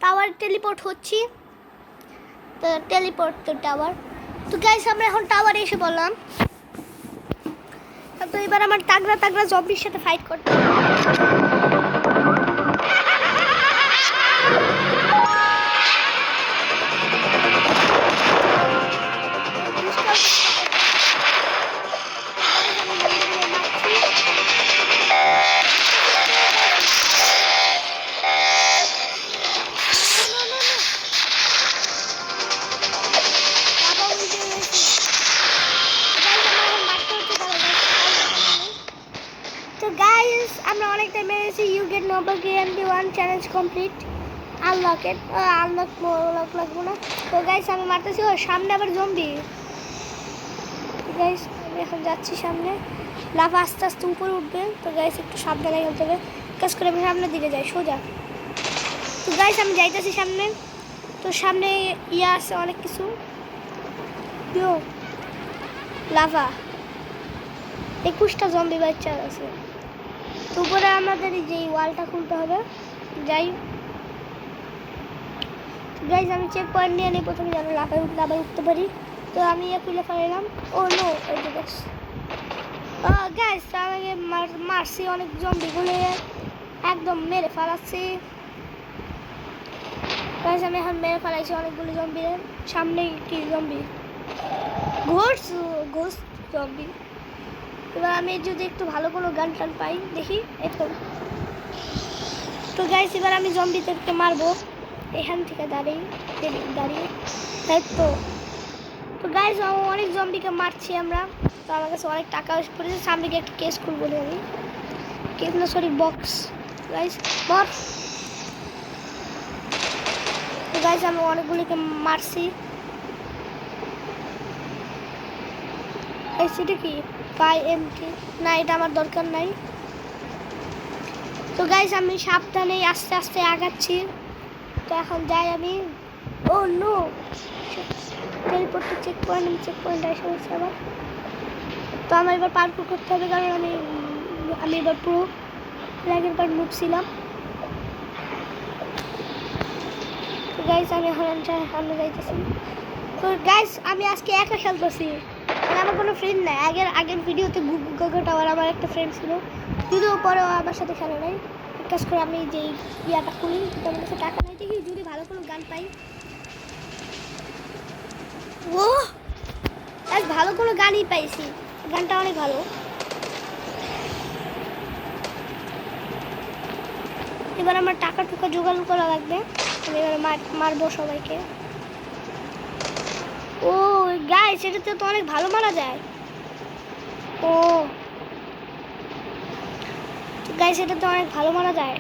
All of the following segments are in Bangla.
টাওয়ার টেলিপোর্ট হচ্ছি। তো টেলিপোর্ট তো টাওয়ার। তো গাইস আমরা এখন টাওয়ারে এসে বললাম। তো এবার আমার তাগড়া জম্বির সাথে ফাইট করতে হবে। আমরা অনেকটা মেরেছি। ইউ গেট নোবেল গেএমপি 1 চ্যালেঞ্জ কমপ্লিট। আনলক লাগবো না। তো গাইস আমি মারতেছি। ওর সামনে আবার জম্বি। গাইস আমি এখন যাচ্ছি সামনে। লাভা আস্তে আস্তে উপরে উঠবে। তো গাইস একটু সাবধানে খেলতে হবে। কাজ করে আমি সামনের দিকে যাই সোজা। তো গাইস আমি যাইতেছি সামনে। তো সামনে ইয়া আছে অনেক কিছু। লাভা 21টা জম্বি বাচ্চা আছে। তো উপরে আমাদের যে ওয়ালটা খুলতে হবে। যাই গাইজ আমি চেক পয়েন্ট নিয়ে নিই প্রথমে যেন লাফায় উঠতে পারি। তো আমি খুলে ফেলাম। ও নো গাইজ আমাকে মারছি অনেক জম্বিগুলো একদম মেরে ফেলাচ্ছি। গাইজ আমি এখন মেরে ফেলাইছি অনেকগুলো জম্বি। সামনে কি জম্বি ঘোষ জম্বি। এবার আমি যদি একটু ভালো কোনো গান টান পাই দেখি এখন। তো গাইস এবার আমি জম্বিদেরকে মারবো এখান থেকে দাঁড়িয়ে তাই তো। তো গাইস অনেক জম্বিকে মারছি আমরা। তো আমার কাছে অনেক টাকা পড়েছে। সামনে গিয়ে একটা কেস খুলবো আমি। কেস না সরি বক্স। Guys box. তো গাইস আমি অনেকগুলিকে মারছি। সেটা কি এমটি না, এটা আমার দরকার নাই। তো গাইস আমি সাবধানে আস্তে আস্তে আগাচ্ছি। তো এখন যাই আমি। ও নো টেলিপোর্টে চেক পয়েন্ট এসে গেছে আবার। তো আমার এবার পার্কুর করতে হবে কারণ আমি এবার পুরো আগের বার নুব ছিলাম। তো গাইস আমি এখন সামনে যাইতেছি। তো গাইস আমি আজকে একা খেলতেছি। আমার কোনো ফ্রেন্ড নাই। আগের ভিডিওতে গুগল টাওয়ার আমার একটা ফ্রেন্ড ছিল, যদিও পরেও আমার সাথে খেলে নাই। কাজ করে আমি যে ইয়াটা খুলি আমার কাছে টাকা নাই দেখি যদি ভালো কোনো গান পাই। ও আজ ভালো কোনো গানই পাইছি। গানটা অনেক ভালো। এবার আমার টাকা টুকা জোগাড় করা লাগবে। আমি এবার মারবো সবাইকে। ও গাইস এটাতে তো অনেক ভালো মারা যায়। ও গাইস এটা তো অনেক ভালো মারা যায়।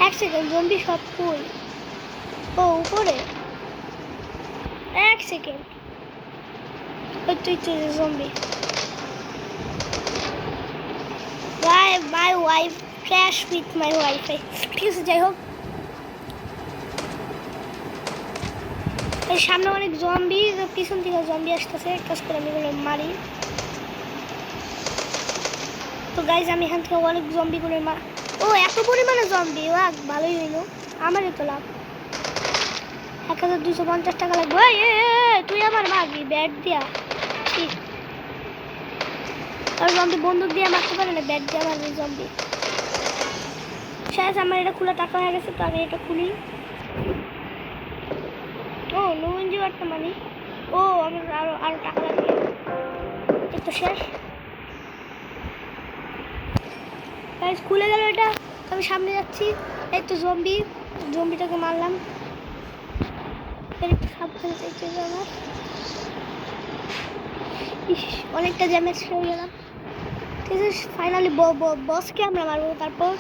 এক সেকেন্ড জম্বি সব কই? ও উপরে। এক সেকেন্ড ওই তুই zombie. My wife crash with my wifi. ঠিক আছে যাই হোক। এই সামনে অনেক জম্বি, পিছন থেকে জম্বি আসতেছে। কাজ করে আমি এগুলো মারি। তো গাইজ আমি এখান থেকে অনেক জম্বিগুলো ও এত পরিমাণে জম্বি। ও ভালোই হইল, আমারই তো লাভ। 1250 টাকা লাগবে। তুই আমার মারবি ব্যাট দিয়া? ঠিক আর জম্বি বন্দুক দিয়ে মারতে পারে না, ব্যাট দিয়ে মারবি জম্বি। শেষ আমার এটা খোলা টাকা হয়ে গেছে। তো আমি এটা খুলি। ও নো ইঞ্জিওয়ারটা মানি। ও আমার আরো টাকা লাগবে। এই তো শেষ গাইস খুলে গেল এটা। আমি সামনে যাচ্ছি। এই তো জম্বিটাকে মারলাম। আমার অনেকটা ড্যামেজ হয়ে গেলাম। ঠিক আছে ফাইনালি বসকে আমরা মারবো। তারপর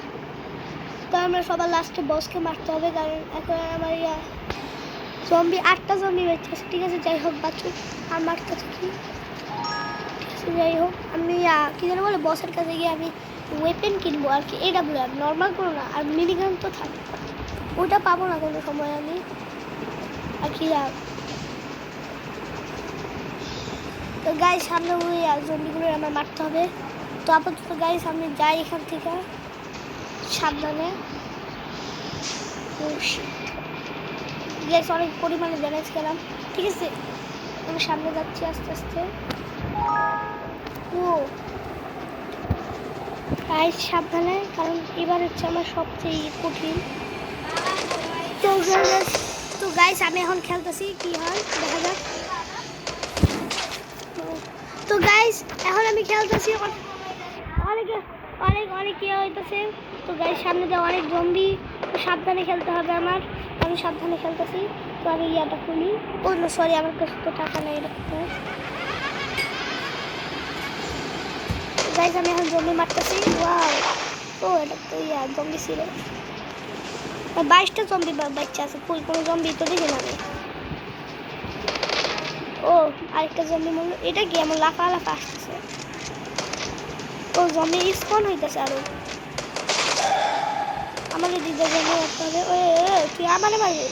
তো আমরা সবার লাস্টে বসকে মারতে হবে কারণ এখন আমার জম্বি 8টা জম্বি বেঁচে। ঠিক আছে যাই হোক বাচ্চু আর মারতে থাকি। ঠিক আছে যাই হোক আমি কি যেন বলে বসের কাছে গিয়ে আমি ওয়েপেন কিনবো আর কি। AWM নর্মাল কোনো না, আর মিনিগান তো থাকবে, ওটা পাবো না কোনো সময় আমি আর কি। তো গাইস সামনে ওই জম্বিগুলো আমার মারতে হবে। তো আপাতত গাইস আমি যাই এখান থেকে সাবধানে। গ্যাস অনেক পরিমাণে ড্যামেজ খেলাম। ঠিক আছে, আমি সামনে যাচ্ছি আস্তে আস্তে। ও গাইস সাবধানে, কারণ এবার হচ্ছে আমার সবচেয়ে কঠিন। তো গাইস আমি এখন খেলতেছি, কি হয় দেখা যাক। তো গাইস এখন আমি খেলতেছি, অনেক অনেক অনেক ইয়ে হইতেছে। তো গাইস সামনে দিয়ে অনেক জম্বি, সাবধানে খেলতে হবে আমার। আমি সাবধানে খেলতেছি। তো আমি ইয়াটা খুলি। ও না সরি, আমার কাছে তো টাকা নেই। গাইস আমি এখন জম্বি মারতেছি। ওয়াও, ও এটা তো ইয়া জম্বি ছিল। 22টা জম্বি বাচ্চা আছে, কোনো জম্বি তো দেখি না আমি। ও আরেকটা জম্বি মনে, এটা কি এমন লাফা লাফা আসতেছে? ও জম্বি স্পন হইতেছে আরো। আমাকে দিতে জম্বি মারতে হবে। ও তুই আমারে মারবি?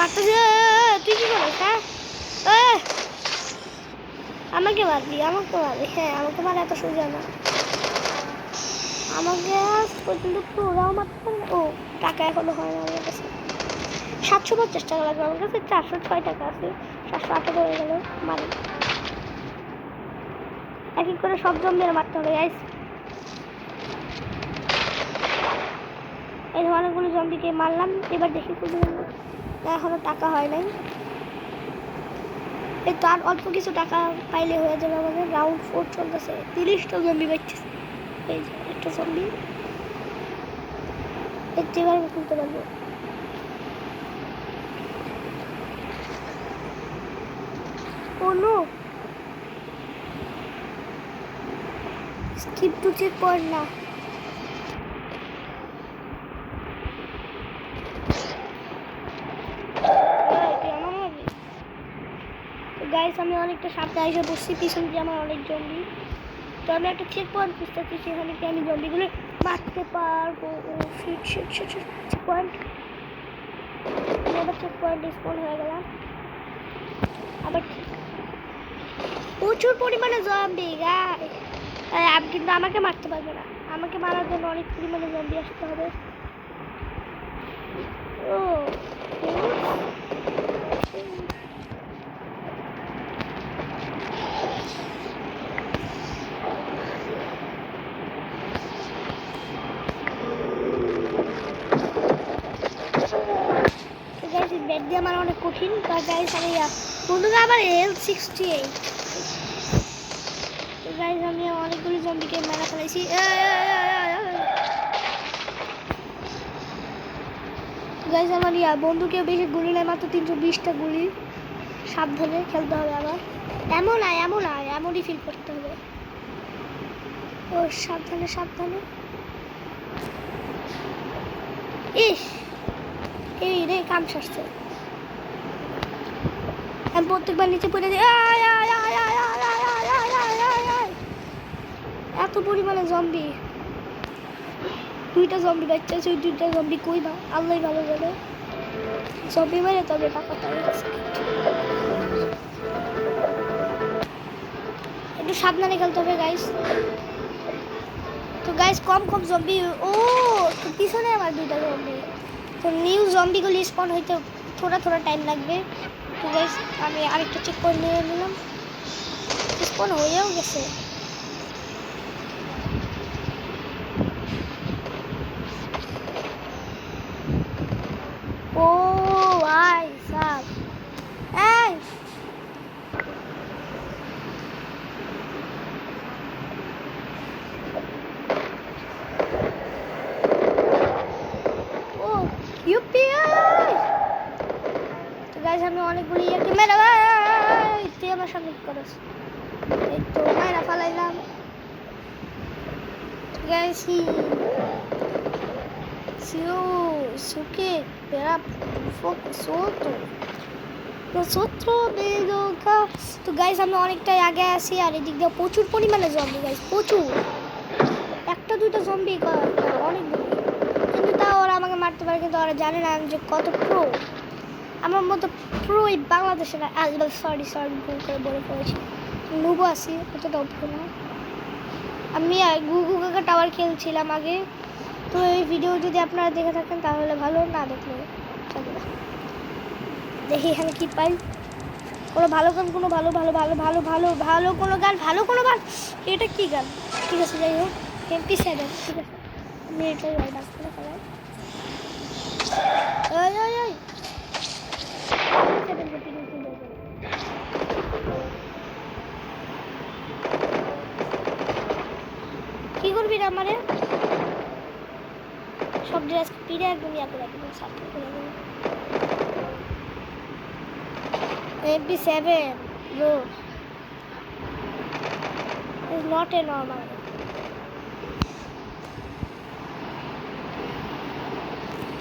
মারতেছে। তুই কি করিস? হ্যাঁ আমাকে মারবি? আমাকে মারবি? হ্যাঁ আমাকে মারা এত সোজা না। আমাকে পর্যন্ত ওরাও মারতে পারে। ও টাকা এখনো হয় না আমার কাছে। 750 টাকা লাগবে আমার কাছে, 406 টাকা আছে। 718 হয়ে গেল। মারি এক এক করে সব জম্বির মারতে হবে গাইস। এই অনেকগুলো জম্বিকে মারলাম। এবার দেখি খুবই এখনো টাকা হয় নাই। এই তো আর অল্প কিছু টাকা পাইলে হয়ে যাবে আমাদের। রাউন্ড 4 চলতেছে, 30টা জম্বি বাচ্চা। এই যে একটা জম্বি, এবার আমি খুলতে পারবো। Oh no, skip to checkpoint না। গাইস আমি অনেকটা সামনে এসে বসছি, পিছন দিয়ে আমার অনেক জম্বি। তো আমি একটা চেক পয়েন্ট খুঁজতেছি, সেখানে কি আমি জম্বিগুলো মারতে পারবো। Oh shit shit shit shit, checkpoint. আমি আবার চেক পয়েন্ট স্পন হয়ে গেলাম। আবার প্রচুর পরিমাণে জম্বি গাইস। আপনি কিন্তু আমাকে মারতে পারবে না। আমাকে মারার জন্য অনেক পরিমাণে জম্বি আসতে হবে। ও ব্যাট দিয়ে আমার অনেক কঠিন। গাইস আমি বন্ধুরা আমার L68। তো গাইস আমি অনেকগুলো জম্বিকে মারা ফেলাইছি। গাইস আমার বন্ধুকে বেশি গুলি নেয়, মাত্র 320টা গুলি। সাবধানে খেলতে হবে আবার। এমনই ফিল করতে হবে। ও সাবধানে সাবধানে। ইস এই রে কাম সারছে। আমি প্রত্যেকবার নিচে পড়ে যাই। এত পরিমাণে জম্বি, 2টা জম্বি বাচ্চা আছে। ওই 2টা জম্বি কই বা আল্লাহ ভালো জানে। জম্বি মেরে তবে টাকা পাই। একটু সাবধানে খেলতে হবে গাইস। তো গাইস কম কম জম্বি। ও তো পিছনে আমার 2টা জম্বি। তো নিউ জম্বিগুলি স্পন হইতে থোড়া টাইম লাগবে। তো গাইস আমি আরেকটা চেক করে নিয়ে নিলাম। স্পন হয়েও গেছে। ও ভাই সাব এই ও ইউপিআই। তো গাইস আমি অনেকগুলি ইয়াকে মেরে তুই আমার সামনে কি করিস? এই তো মাইরা ফালাইলাম গাইস। সিও সুকে পেরা সোতো সত্র বেদকা। তো গাইস আমি অনেকটাই আগে আসি, আর এদিক দিয়ে প্রচুর পরিমাণে জম্বি গাইস, প্রচুর। একটা 2টা জম্বি অনেকগুলো, কিন্তু তাও ওরা আমাকে মারতে পারে। কিন্তু ওরা জানে না আমি যে কত প্রো। আমার মতো প্রো এই বাংলাদেশে না। সরি ভুল করে বলে পড়েছি। নুবো আসি, অতটাও প্রো না। আমি গুগু কাকা টাওয়ার খেলছিলাম আগে। তো এই ভিডিও যদি আপনারা দেখে থাকেন তাহলে ভালো, না দেখলে চলবে না। দেখি এখানে কি পাই, কোনো ভালো গান, কোনো ভালো ভালো ভালো ভালো ভালো ভালো কোনো গান, ভালো কোনো গান। এটা কি গান? ঠিক আছে, যাই হোক MP7, ঠিক আছে। আমি এটাই গাই ডাক করে ফেলাই। ওই ওই ওই কি করবি রে আমারে? সব ড্রেস পিড়ে একদম ইয়া করে একদম সাফ করে দেবো। MP7 bro is not a normal.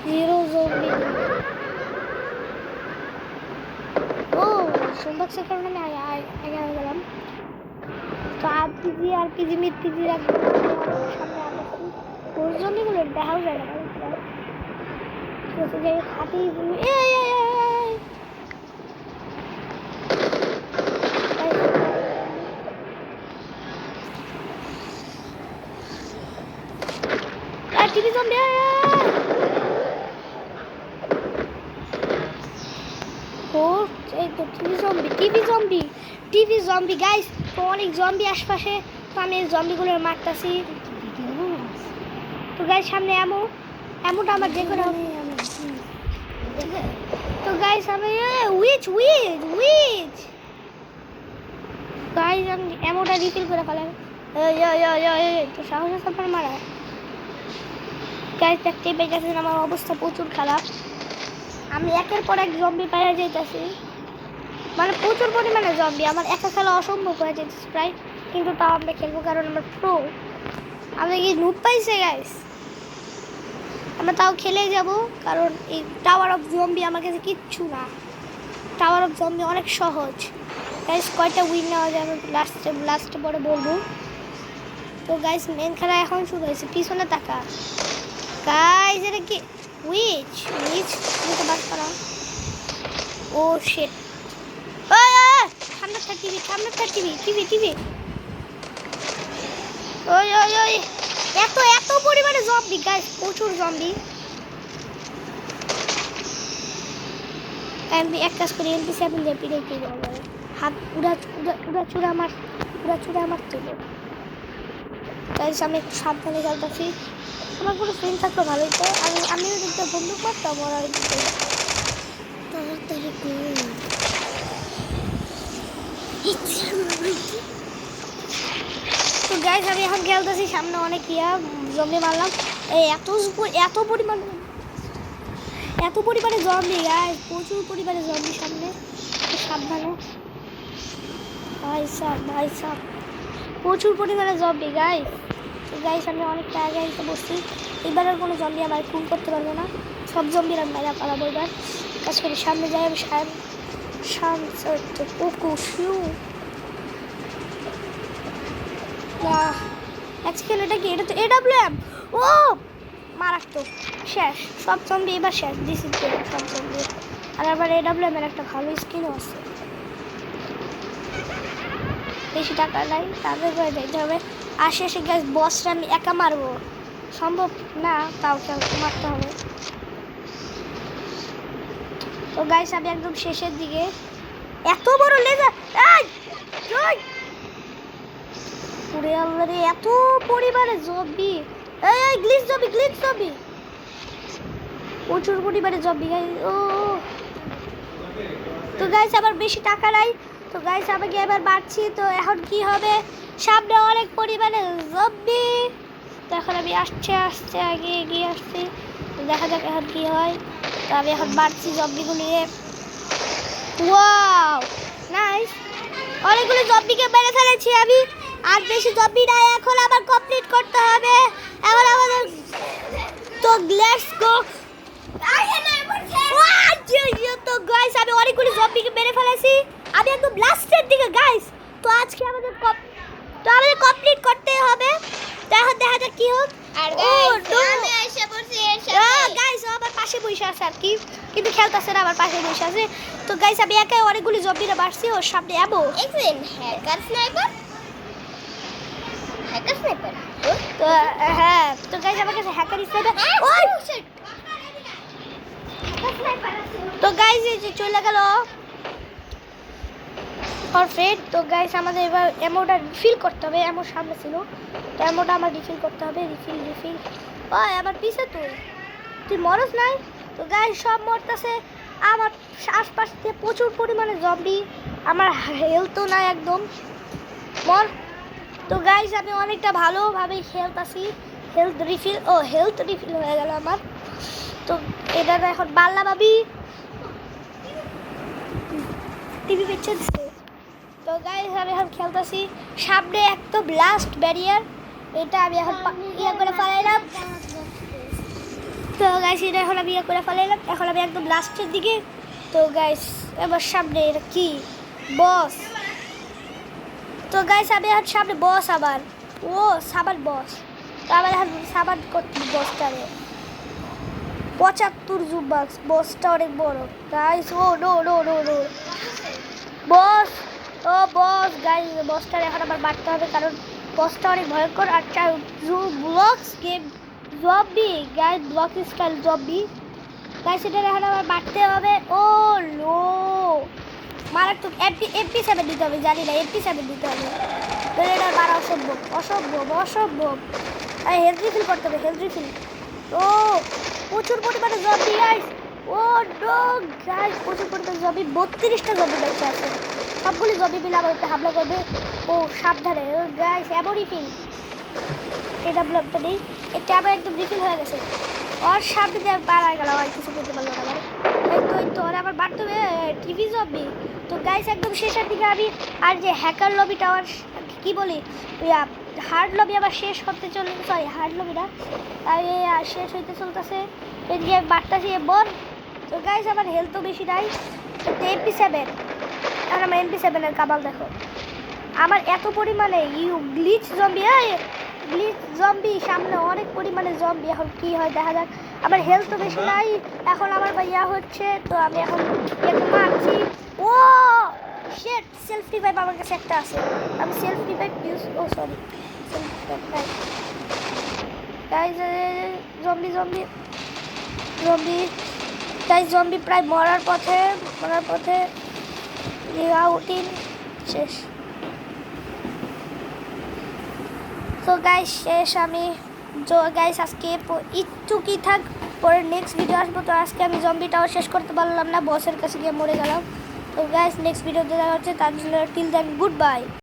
Zero zombie. Oh, সোমবাক্সের কারণে আমি আগে গেলাম। তো RPG মিড পিজি রাখবো সামনে আপাতত। ওর জন্যগুলো দেখাও যায় না। ঠিক আছে, যাই হাতি টিভি জম্বি। ও এই তো টিভি জম্বি গাইস। তো অনেক জম্বি আশপাশে, তো আমি জম্বিগুলো মারতাছি। তো গাইস সামনে এমনটা আমার যে করে হবে। তো গাইস আমি উইচ গাইস আমি এমনটা রিফিল করে ফেলাম। তো সাহস আছে আপনার মারা। গাইস দেখতেই পেয়েছেন আমার অবস্থা প্রচুর খারাপ। আমি একের পর এক জম্বি পাইয়া যাইতেছি, মানে প্রচুর পরিমাণে জম্বি। আমার একা খেলা অসম্ভব হয়ে যাইতেছে প্রায়, কিন্তু তাও আমরা খেলবো কারণ আমরা প্রো। আমি কি নুব পাইছে গাইস, আমরা তাও খেলেই যাব কারণ এই টাওয়ার অফ জম্বি আমার কাছে কিচ্ছু না। টাওয়ার অফ জম্বি অনেক সহজ গাইস। কয়টা উইন নেওয়া যায় আমি লাস্টে পরে বলবো। তো গাইস মেন খেলা এখন শুরু হয়েছে। পিছনে তাকা গাইস, এটা কি উইচ তো বাস করা। ও শিট, সামনে টিভি। ওই এত পরিমাণে জম্বি গাইস, প্রচুর জম্বি। আমি এক কাজ করি, MP7 দিয়ে পিড়ে হাত উড়া চূড়া মারতে হবে গাইস। আমি একটু সাবধানে খেলতেছি। আমার কোনো ফ্রেন্ড থাকলে ভালোই, তো আমিও দিকটা বন্ধু করতাম ওরা ওই দিকে তাড়াতাড়ি করে। তো গাইস আমি এখন খেলতেছি, সামনে অনেক জম্বি মারলাম। এই এত পরিমাণে জম্বি গাইস, প্রচুর পরিমাণে জম্বি সামনে। সাবধানে ভাই সাব প্রচুর পরিমাণে জম্বি গাইস। তো গাইস আমি অনেকটা আগে এসে বসছি। এবার আর কোনো জম্বি আমার খুন করতে পারবে না, সব জম্বির আমি মেরা পালাবো। এবার কাজ করি, সামনে যাই আমি এটা কি? এটা তো AWM। ও মারাত্মক, শেষ সব জম্বি এবার শেষ। দিস ইজ সব জম্বি। আর আবার AWM এর একটা ভালো স্কিনও আছে। বেশি টাকা নাই, তাদের করে দিতে হবে। আসে গ্যাস বসটা আমি একা মারবো, সম্ভব না, তাও মারতে হবে। তো গাইস আমি একদম শেষের দিকে। এত বড় লেজার, পুরে আল্লাহরে এত পরিমাণে জম্বি। এই গ্লিচ জম্বি প্রচুর পরিমাণে জম্বি গাইস। তো গাইস আবার বেশি টাকা নাই। তো গাইস আমাকে এবার বাড়ছি। তো এখন কি হবে, সামনে অনেক পরিমাণে জম্বি। তো এখন আমি আস্তে আগে এগিয়ে আসছি। দেখা যাক এখন কি হয়। তো আমি এখন বাড়ছি জম্বিগুলি। ওয়াও নাইস, অনেকগুলো জম্বিকে মেরে ফেলেছি আমি। আর বেশি জম্বি নাই, এখন আবার কমপ্লিট করতে হবে। এখন আমাদের তো লেটস গো। তো গাইস আমি অনেকগুলো জম্বিকে মেরে ফেলেছি। আমি একদম লাস্টের দিকে গাইস। তো আজকে আমাদের কমপ্লিট করতে হবে। তো এখন দেখা যাক কি হোক। আর আমি এসে পড়ছি এর সাথে। গাইস আমার পাশে বসে আছে আর কি, কিন্তু খেলতেছে না, আমার পাশে বসে আছে। তো গাইস আমি একাই অনেকগুলো জম্বিরা মারছি। ওর সামনে এমো হ্যাকার স্নাইপার। হ্যাকার স্নাইপার তো হ্যাঁ তো গাইস আমার কাছে হ্যাকার স্নাইপার ওই তো গাইস এই যে চলে গেল পারফেক্ট তো গাইস আমাদের এবার এমোটা রিফিল করতে হবে এমো সামনে ছিল তো এমোটা আমার রিফিল করতে হবে রিফিল ওই আমার পিছে তুই মরস নাই তো গাইস সব মরতেছে আমার আশপাশ দিয়ে প্রচুর পরিমাণে জম্বি আমার হেলথও নাই একদম মর তো গাইস আমি অনেকটা ভালোভাবে খেলতেছি হেলথ রিফিল হয়ে গেল আমার তো এটা এখন বাল্লা ভাবি টিভি পেছে দিচ্ছে তো গাইস আমি এখন খেলতেছি সামনে একটা ব্লাস্ট ব্যারিয়ার এটা আমি এখন ইয়ে করে ফেলাইলাম তো গাইস এটা এখন আমি ইয়ে করে ফেলাইলাম এখন আমি একদম লাস্টের দিকে তো গাইস এবার সামনে এটা কি বস তো গাইস আমি এখন সামনে বস আবার ও সাবান বস তো আবার এখন সাবান করতে বসটারে 75 জুবাক্স বসটা অনেক বড় গাইস ও নো বস ও বস গাইস বসটার এখন আবার মারতে হবে কারণ বসটা অনেক ভয়ঙ্কর আর blocks game zombie guys block style zombie guys এটা এখন আবার মারতে হবে ও লো মারাত্মক এমপি 7 দিতে হবে জানি না এমপি 7 দিতে হবে তো এটা মারা অসম্ভব আর হেলথ রিফিল করতে হবে হেলথ রিফিল ও প্রচুর পরিমাণে zombie guys oh no guys প্রচুর পরিমাণে জম্বি 32টা জম্বি বেঁচে আছে সবগুলি জম্বি মিলে আমার উপরে হামলা করবে ও সাবধানে গাইস এমন রিফিল এটা ব্লকটা নেই এটা আবার একদম রিফিল হয়ে গেছে ওর সামনে দিয়ে পার হয়ে গেল আর কিছু করতে পারলো না এই তো ওর আবার বাড়তে হবে টিভি জম্বি তো গাইস একদম শেষের দিকে আমি আর যে হ্যাকার লবিটা আবার কি বলি হার্ড লবি আবার শেষ করতে চলে সরি হার্ড লবি না আর শেষ হইতে চলতেছে এদিকে বাড়তেছি বল তো গাইস আমার হেলথও বেশি নাই তো এমপি 7 আর আমার এমপি 7 এর কাবাল দেখো আমার এত পরিমাণে গ্লিচ জম্বি সামনে অনেক পরিমাণে জম্বি এখন কি হয় দেখা যাক আমার হেলথও বেশি নাই এখন আমার ভাইয়া হচ্ছে তো আমি এখন একটু মারছি ও শিট সেলফ রিভাইভ আমার কাছে একটা আছে আমি self revive use oh sorry self revive guys zombie প্রায় মরার পথে আউটিং শেষ তো গাইস শেষ আমি গাইস আজকে একটু কি থাক পরে নেক্সট ভিডিও আসবো তো আজকে আমি জম্বিটাও শেষ করতে পারলাম না বসের কাছে গিয়ে মরে গেলাম তো গাইস নেক্সট ভিডিওতে দেখা হচ্ছে তার জন্য টিল দেন গুড বাই